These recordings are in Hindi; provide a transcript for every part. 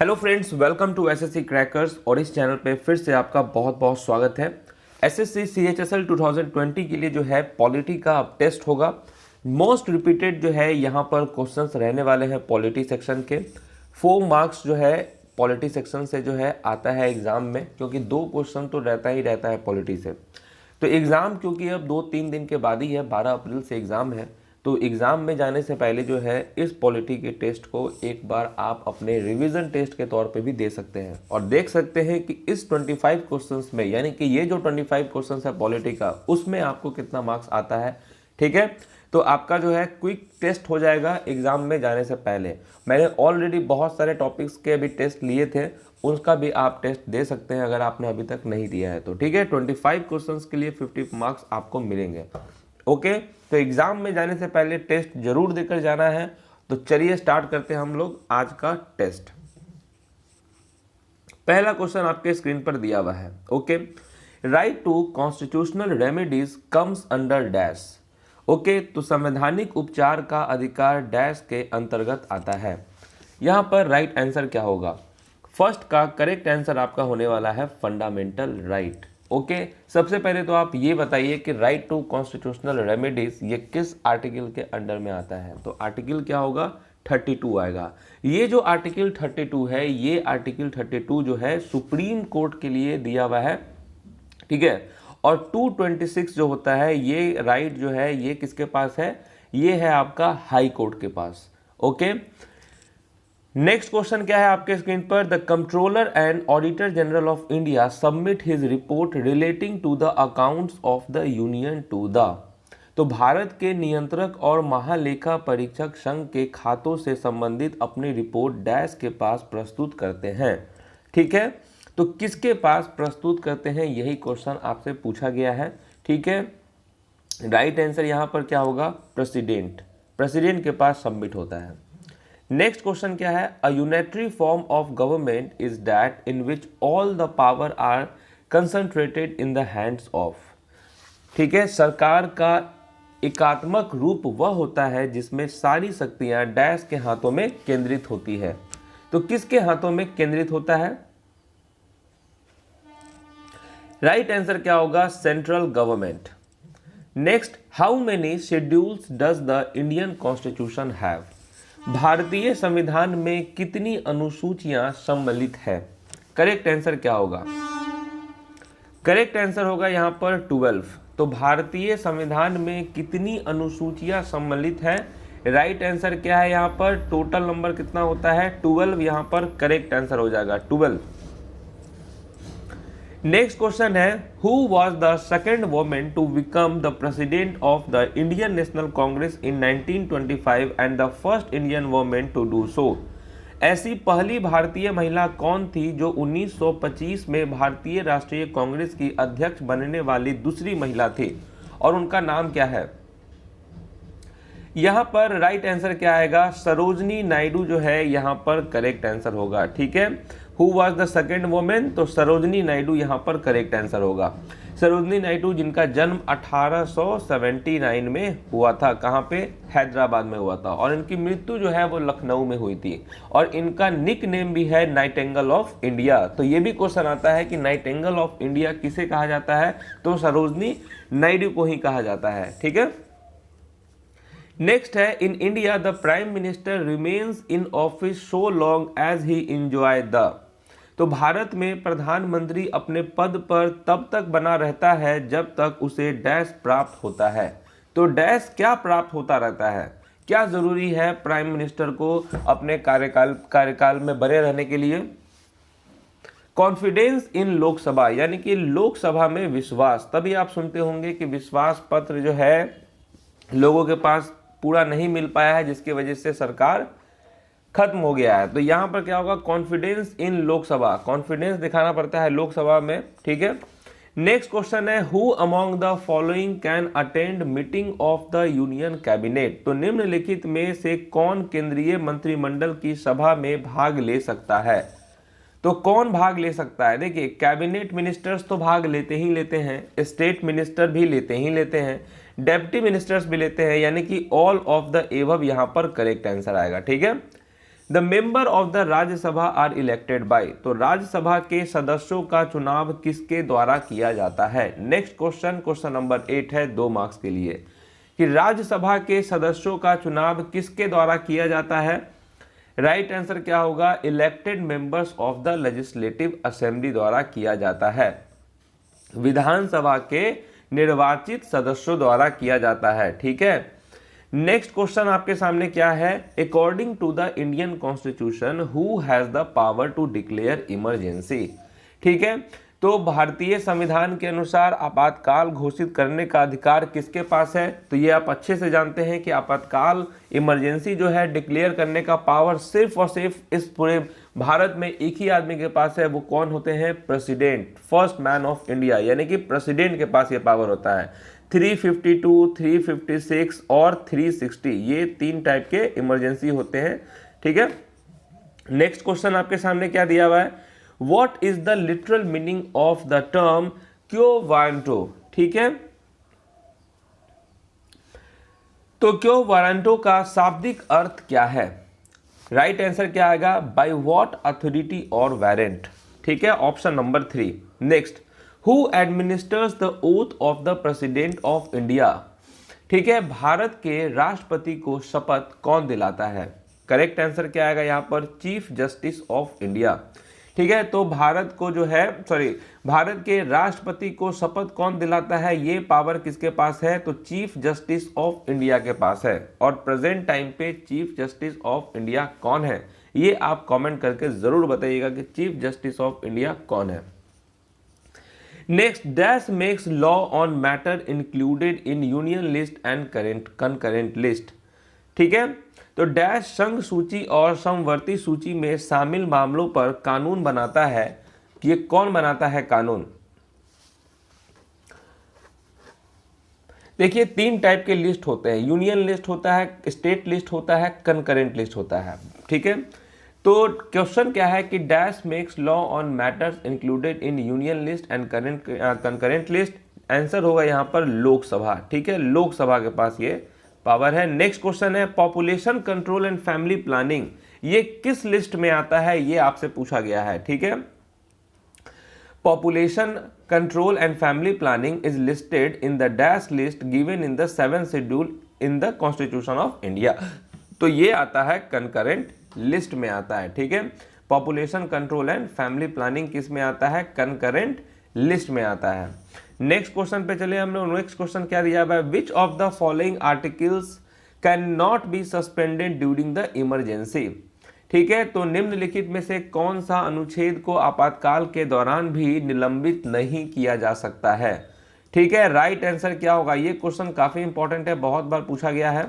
Hello friends, welcome to SSC crackers. और इस चैनल पे फिर से आपका बहुत बहुत स्वागत है। एसएससी सीएचएसएल 2020 के लिए जो है पॉलिटी का अब टेस्ट होगा। मोस्ट रिपीटेड जो है यहाँ पर क्वेश्चंस रहने वाले हैं पॉलिटी सेक्शन के। 4 मार्क्स जो है पॉलिटी सेक्शन से जो है आता है एग्जाम में, क्योंकि 2 क्वेश्चन तो रहता ही रहता है पॉलिटी से। तो एग्ज़ाम क्योंकि अब 2-3 दिन के बाद ही है, 12 अप्रैल से एग्ज़ाम है, तो एग्ज़ाम में जाने से पहले जो है इस पॉलिटी के टेस्ट को एक बार आप अपने रिवीजन टेस्ट के तौर पे भी दे सकते हैं और देख सकते हैं कि इस 25 क्वेश्चंस में, यानी कि ये जो 25 क्वेश्चंस है पॉलिटी का, उसमें आपको कितना मार्क्स आता है। ठीक है, तो आपका जो है क्विक टेस्ट हो जाएगा एग्ज़ाम में जाने से पहले। मैंने ऑलरेडी बहुत सारे टॉपिक्स के भी टेस्ट लिए थे, उसका भी आप टेस्ट दे सकते हैं अगर आपने अभी तक नहीं दिया है तो। ठीक है, 25 क्वेश्चंस के लिए 50 मार्क्स आपको मिलेंगे। ओके, तो एग्जाम में जाने से पहले टेस्ट जरूर देकर जाना है। तो चलिए स्टार्ट करते हैं हम लोग आज का टेस्ट। पहला क्वेश्चन आपके स्क्रीन पर दिया हुआ है। Okay, right to constitutional remedies comes under dash. Okay, तो संवैधानिक उपचार का अधिकार डैश के अंतर्गत आता है। यहां पर राइट आंसर क्या होगा? फर्स्ट का करेक्ट आंसर आपका होने वाला है फंडामेंटल राइट। ओके, सबसे पहले तो आप ये बताइए कि राइट टू कॉन्स्टिट्यूशनल रेमेडीज ये किस आर्टिकल के अंडर में आता है? तो आर्टिकल क्या होगा? 32 आएगा। ये जो आर्टिकल 32 है, ये आर्टिकल 32 जो है सुप्रीम कोर्ट के लिए दिया हुआ है। ठीक है, और 226 जो होता है, ये राइट जो है ये किसके पास है? ये है आपका हाई कोर्ट के पास। ओके, नेक्स्ट क्वेश्चन क्या है आपके स्क्रीन पर? The controller and auditor general of India submit his report relating to the accounts of the union to the. तो भारत के नियंत्रक और महालेखा परीक्षक संघ के खातों से संबंधित अपनी रिपोर्ट डैश के पास प्रस्तुत करते हैं। ठीक है, तो किसके पास प्रस्तुत करते हैं, यही क्वेश्चन आपसे पूछा गया है। ठीक है, राइट आंसर यहां पर क्या होगा? प्रेसिडेंट। प्रेसिडेंट के पास सबमिट होता है। नेक्स्ट क्वेश्चन क्या है? A unitary form of government is that in which all the power are concentrated in the hands of. ठीक है, सरकार का एकात्मक रूप वह होता है जिसमें सारी शक्तियां डैश के हाथों में केंद्रित होती है। तो किसके हाथों में केंद्रित होता है? राइट आंसर क्या होगा? Central government. Next, how many schedules does the Indian constitution have. भारतीय संविधान में कितनी अनुसूचियां सम्मिलित है? करेक्ट आंसर क्या होगा? करेक्ट आंसर होगा यहां पर 12। तो भारतीय संविधान में कितनी अनुसूचियां सम्मिलित है? राइट आंसर क्या है यहां पर? टोटल नंबर कितना होता है? 12 यहां पर करेक्ट आंसर हो जाएगा 12। नेक्स्ट क्वेश्चन है, who was the second women to become the president of the Indian National Congress in 1925 and the first Indian women to do so. ऐसी पहली भारतीय महिला कौन थी जो 1925 में भारतीय राष्ट्रीय कांग्रेस की अध्यक्ष बनने वाली दूसरी महिला थी, और उनका नाम क्या है? यहां पर राइट आंसर क्या आएगा? सरोजनी नायडू जो है यहां पर करेक्ट आंसर होगा। ठीक है, who was the second women? तो सरोजनी नायडू यहां पर करेक्ट आंसर होगा। सरोजनी नायडू जिनका जन्म 1879 में हुआ था, कहां पे? हैदराबाद में हुआ था, और इनकी मृत्यु जो है वो लखनऊ में हुई थी, और इनका निक नेम भी है नाइटिंगेल ऑफ इंडिया। तो ये भी क्वेश्चन आता है कि नाइटिंगेल ऑफ इंडिया किसे कहा जाता है? तो सरोजनी नायडू को ही कहा जाता है। ठीक है, नेक्स्ट है, in India the prime minister remains in office so long as he enjoys the. तो भारत में प्रधानमंत्री अपने पद पर तब तक बना रहता है जब तक उसे डैश प्राप्त होता है। तो डैश क्या प्राप्त होता रहता है? क्या जरूरी है प्राइम मिनिस्टर को अपने कार्यकाल में बने रहने के लिए? कॉन्फिडेंस इन लोकसभा, यानी कि लोकसभा में विश्वास। तभी आप सुनते होंगे कि विश्वास पत्र जो है लोगों के पास पूरा नहीं मिल पाया है, जिसकी वजह से सरकार खत्म हो गया है। तो यहां पर क्या होगा? कॉन्फिडेंस इन लोकसभा, कॉन्फिडेंस दिखाना पड़ता है लोकसभा में। ठीक है, नेक्स्ट क्वेश्चन है, who among the following can attend meeting of the union cabinet. तो निम्नलिखित में से कौन केंद्रीय मंत्रिमंडल की सभा में भाग ले सकता है? तो कौन भाग ले सकता है? देखिए, कैबिनेट मिनिस्टर्स तो भाग लेते ही लेते हैं, स्टेट मिनिस्टर भी लेते ही लेते हैं, डेप्टी मिनिस्टर्स भी लेते हैं, यानी कि ऑल ऑफ द एबव यहां पर करेक्ट आंसर आएगा। ठीक है, the member of the Rajya Sabha are elected by, तो राज्यसभा के सदस्यों का चुनाव किसके द्वारा किया जाता है। नेक्स्ट क्वेश्चन, क्वेश्चन नंबर 8 है 2 मार्क्स के लिए, कि राज्यसभा के सदस्यों का चुनाव किसके द्वारा किया जाता है। राइट आंसर क्या होगा, elected members of the legislative assembly द्वारा किया जाता है, विधानसभा के निर्वाचित सदस्यों द्वारा किया जाता है। ठीक है, नेक्स्ट क्वेश्चन आपके सामने क्या है, according to the Indian constitution who has the power to declare emergency. ठीक है, तो भारतीय संविधान के अनुसार आपातकाल घोषित करने का अधिकार किसके पास है। तो ये आप अच्छे से जानते हैं कि आपातकाल इमरजेंसी जो है डिक्लेयर करने का पावर सिर्फ और सिर्फ इस पूरे भारत में एक ही आदमी के पास है। वो कौन होते हैं, president, first man of India, यानी कि प्रेसिडेंट के पास ये पावर होता है। 352, 356 और 360 ये 3 टाइप के इमरजेंसी होते हैं। ठीक है, नेक्स्ट क्वेश्चन आपके सामने क्या दिया हुआ है, what is the literal meaning of the term क्यो वारंटो। ठीक है, तो क्यो वारंटो का शाब्दिक अर्थ क्या है। राइट आंसर क्या आएगा, बाय व्हाट अथॉरिटी और वारंट। ठीक है, option number 3। Next, who administers the oath of the president of India. ठीक है, भारत के राष्ट्रपति को शपथ कौन दिलाता है। करेक्ट आंसर क्या आएगा यहाँ पर, चीफ जस्टिस ऑफ इंडिया। ठीक है, तो भारत के राष्ट्रपति को शपथ कौन दिलाता है, ये पावर किसके पास है, तो चीफ जस्टिस ऑफ इंडिया के पास है। और प्रेजेंट टाइम पे चीफ जस्टिस ऑफ इंडिया कौन है, ये आप कमेंट करके जरूर बताइएगा कि चीफ जस्टिस ऑफ इंडिया कौन है। Next, dash makes law on matter included in union list and concurrent list. ठीक है, तो डैश संघ सूची और समवर्ती सूची में शामिल मामलों पर कानून बनाता है। ये कौन बनाता है कानून। देखिए 3 टाइप के लिस्ट होते हैं, यूनियन लिस्ट होता है, स्टेट लिस्ट होता है, कंकरेंट लिस्ट होता है। ठीक है, तो क्वेश्चन क्या है कि dash makes law on matters included in union list and concurrent list. Answer होगा यहाँ पर लोकसभा। ठीक है, लोकसभा के पास ये पावर है। नेक्स्ट क्वेश्चन है, population control and family planning, ये किस लिस्ट में आता है, ये आपसे पूछा गया है। ठीक है, population control and family planning is listed in the dash list given in the 7th schedule in the constitution of India. तो ये आता है कंकरेंट लिस्ट में आता है। ठीक है, population control and family planning किस में आता है, कंकरेंट लिस्ट में आता है। नेक्स्ट क्वेश्चन पे चले हम लोग। नेक्स्ट क्वेश्चन क्या दिया हुआ है, विच of the following articles can not be suspended during the emergency. ठीक है, तो निम्नलिखित में से कौन सा अनुच्छेद को आपातकाल के दौरान भी निलंबित नहीं किया जा सकता है। ठीक है, राइट आंसर क्या होगा, ये क्वेश्चन काफी इंपॉर्टेंट है, बहुत बार पूछा गया है।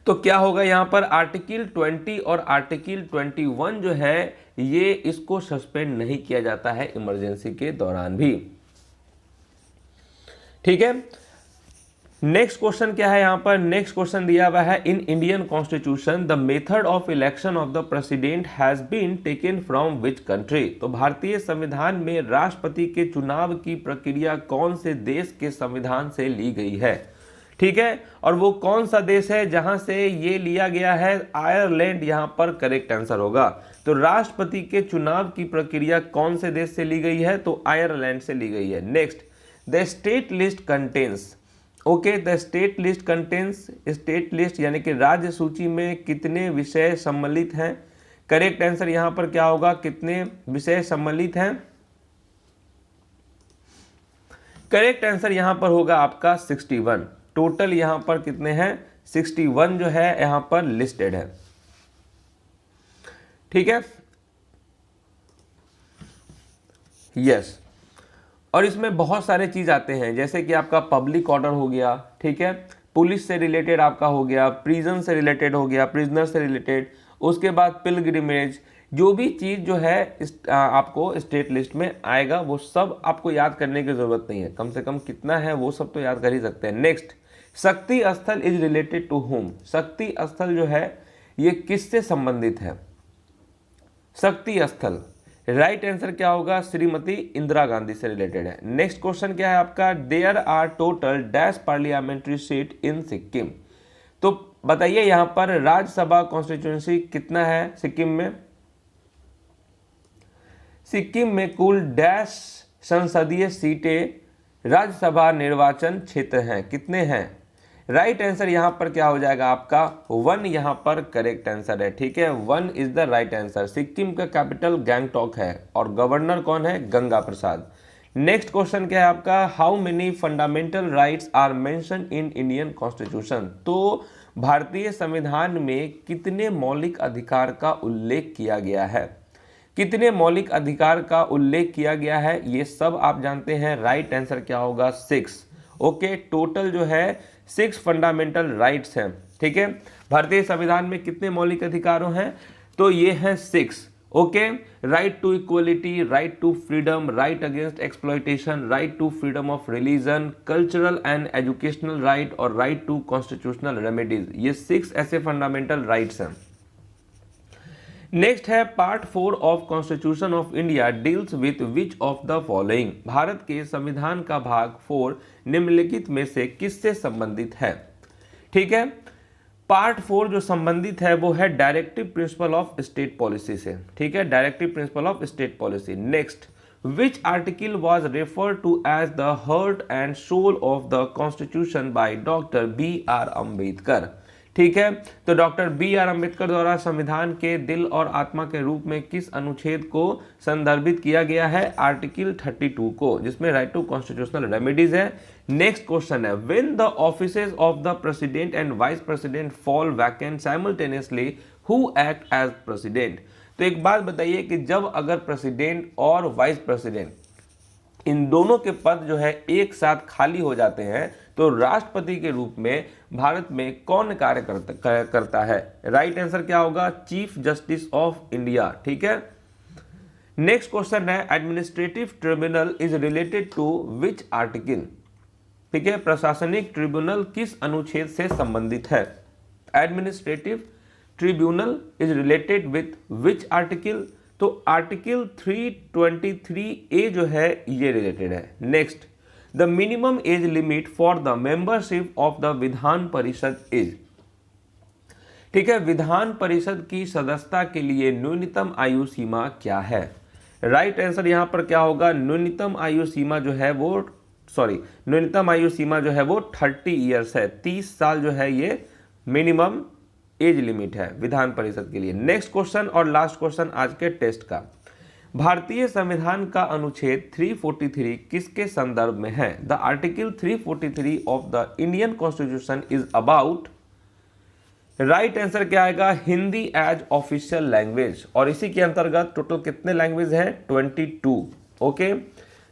तो क्या होगा यहाँ पर, आर्टिकल 20 और आर्टिकल 21 जो है ये इसको सस्पेंड नहीं किया जाता है इमरजेंसी के दौरान भी। ठीक है, नेक्स्ट क्वेश्चन क्या है यहाँ पर, नेक्स्ट क्वेश्चन दिया हुआ है, in Indian constitution the method of election of the president has been taken from which country. तो भारतीय संविधान में राष्ट्रपति के चुनाव की प्रक्रिया कौन से देश के संविधान से ली गई है। ठीक है, और वो कौन सा देश है जहां से ये लिया गया है, आयरलैंड यहाँ पर करेक्ट आंसर होगा। तो राष्ट्रपति के चुनाव की प्रक्रिया कौन से देश से ली गई है, तो आयरलैंड से ली गई है। Next, the state list contains, okay, the state list contains, state list यानी कि राज्य सूची में कितने विषय सम्मिलित हैं। करेक्ट आंसर यहाँ पर क्या होगा, कितने विषय सम्मिलित हैं। करेक्ट आंसर यहाँ पर होगा आपका 61। टोटल यहाँ पर कितने हैं, 61 जो है यहाँ पर लिस्टेड है। ठीक है, यस, और इसमें बहुत सारे चीज आते हैं, जैसे कि आपका पब्लिक ऑर्डर हो गया। ठीक है, पुलिस से रिलेटेड आपका हो गया, प्रिजन से रिलेटेड हो गया, प्रिजनर से रिलेटेड, उसके बाद पिलग्रिमेज, जो भी चीज जो है आपको स्टेट लिस्ट में आएगा वो सब आपको याद करने की जरूरत नहीं है, कम से कम कितना है वो सब तो याद कर ही सकते हैं। नेक्स्ट, शक्ति स्थल इज रिलेटेड टू होम। शक्ति स्थल जो है ये किससे संबंधित है, शक्ति स्थल। राइट आंसर क्या होगा, श्रीमती इंदिरा गांधी से रिलेटेड है। नेक्स्ट क्वेश्चन क्या है आपका, there are total dash parliamentary seat in Sikkim. तो बताइए यहाँ पर राज्यसभा कॉन्स्टिट्यूंसी कितना है सिक्किम में? सिक्किम में कुल डैश संसदीय सीटें राज्यसभा निर्वाचन क्षेत्र हैं, कितने हैं? राइट आंसर यहाँ पर क्या हो जाएगा आपका 1, यहाँ पर करेक्ट आंसर है। ठीक है, 1 is the right answer. Sikkim का कैपिटल गैंगटॉक है और गवर्नर कौन है? गंगा प्रसाद। नेक्स्ट क्वेश्चन क्या है आपका? How many fundamental rights are mention in Indian constitution? तो भारतीय संविधान में कितने मौलिक अधिकार का उल्लेख किया गया है? कितने मौलिक अधिकार का उल्लेख किया गया है ये सब आप जानते हैं। राइट आंसर क्या होगा? 6। ओके, टोटल जो है 6 फंडामेंटल राइट्स हैं। ठीक है, भारतीय संविधान में कितने मौलिक अधिकारों हैं? तो ये है 6। Okay, right to equality, right to freedom, right against exploitation, right to freedom of religion, cultural and educational right और राइट टू कॉन्स्टिट्यूशनल रेमेडीज। ये 6 ऐसे फंडामेंटल राइट्स हैं। नेक्स्ट है part 4 of constitution of India deals with which of the following? भारत के संविधान का भाग 4 निम्नलिखित में से किससे संबंधित है? ठीक है, पार्ट 4 जो संबंधित है वो है directive principle of state policy से। ठीक है, directive principle of state policy. Next, which article was referred to as the heart and soul of the constitution by doctor B.R. Ambedkar? ठीक है, तो डॉक्टर B.R. अम्बेडकर द्वारा संविधान के दिल और आत्मा के रूप में किस अनुच्छेद को संदर्भित किया गया है? आर्टिकल 32 को, जिसमें राइट टू कॉन्स्टिट्यूशनल रेमेडीज है। नेक्स्ट क्वेश्चन है, when the offices of the president and vice president fall vacant simultaneously who act as president? तो एक बात बताइए कि जब अगर प्रेसिडेंट और वाइस प्रेसिडेंट इन दोनों के पद जो है एक साथ खाली हो जाते हैं तो राष्ट्रपति के रूप में भारत में कौन कार्य करता है? राइट आंसर क्या होगा? Chief justice of India. ठीक है, नेक्स्ट क्वेश्चन है, administrative tribunal is related to which article? ठीक है, प्रशासनिक ट्रिब्यूनल किस अनुच्छेद से संबंधित है? Administrative tribunal is related with which article? तो आर्टिकल 323A जो है ये रिलेटेड है। Next, the minimum age limit for the membership of the Vidhan Parishad is? ठीक है, विधान परिषद की सदस्यता के लिए न्यूनतम आयु सीमा क्या है? राइट आंसर यहां पर क्या होगा? न्यूनतम आयु सीमा जो है वो न्यूनतम आयु सीमा जो है वो 30 ईयर्स है। 30 साल जो है ये मिनिमम एज लिमिट है विधान परिषद के लिए। नेक्स्ट क्वेश्चन और लास्ट क्वेश्चन आज के टेस्ट का, भारतीय संविधान का अनुच्छेद 343 किसके संदर्भ में है? The article 343 of the Indian constitution is about? Right answer क्या आएगा? Hindi as official language. और इसी के अंतर्गत टोटल कितने लैंग्वेज है? 22। ओके,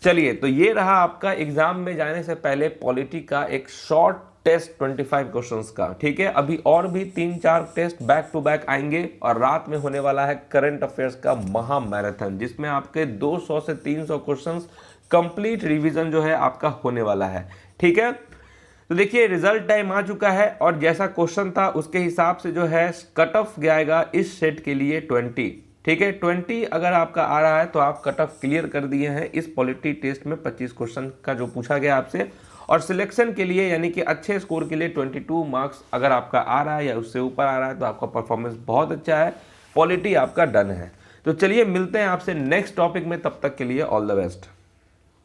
चलिए, तो ये रहा आपका एग्जाम में जाने से पहले पॉलिटी का एक शॉर्ट टेस्ट 25 क्वेश्चंस का। ठीक है, अभी और भी 3-4 टेस्ट बैक टू बैक आएंगे और रात में होने वाला है करंट अफेयर्स का महा मैराथन, जिसमें आपके 200 से 300 क्वेश्चंस कंप्लीट रिवीजन जो है आपका होने वाला है। ठीक है, तो देखिए रिजल्ट टाइम आ चुका है और जैसा क्वेश्चन था उसके हिसाब से जो है कट ऑफ जाएगा इस सेट के लिए 20। ठीक है, 20 अगर आपका आ रहा है तो आप कट ऑफ क्लियर कर दिए हैं इस पॉलिटी टेस्ट में 25 क्वेश्चन का जो पूछा गया आपसे। और सिलेक्शन के लिए यानी कि अच्छे स्कोर के लिए 22 मार्क्स अगर आपका आ रहा है या उससे ऊपर आ रहा है तो आपका परफॉर्मेंस बहुत अच्छा है, पॉलिटी आपका डन है। तो चलिए मिलते हैं आपसे नेक्स्ट टॉपिक में, तब तक के लिए ऑल द बेस्ट।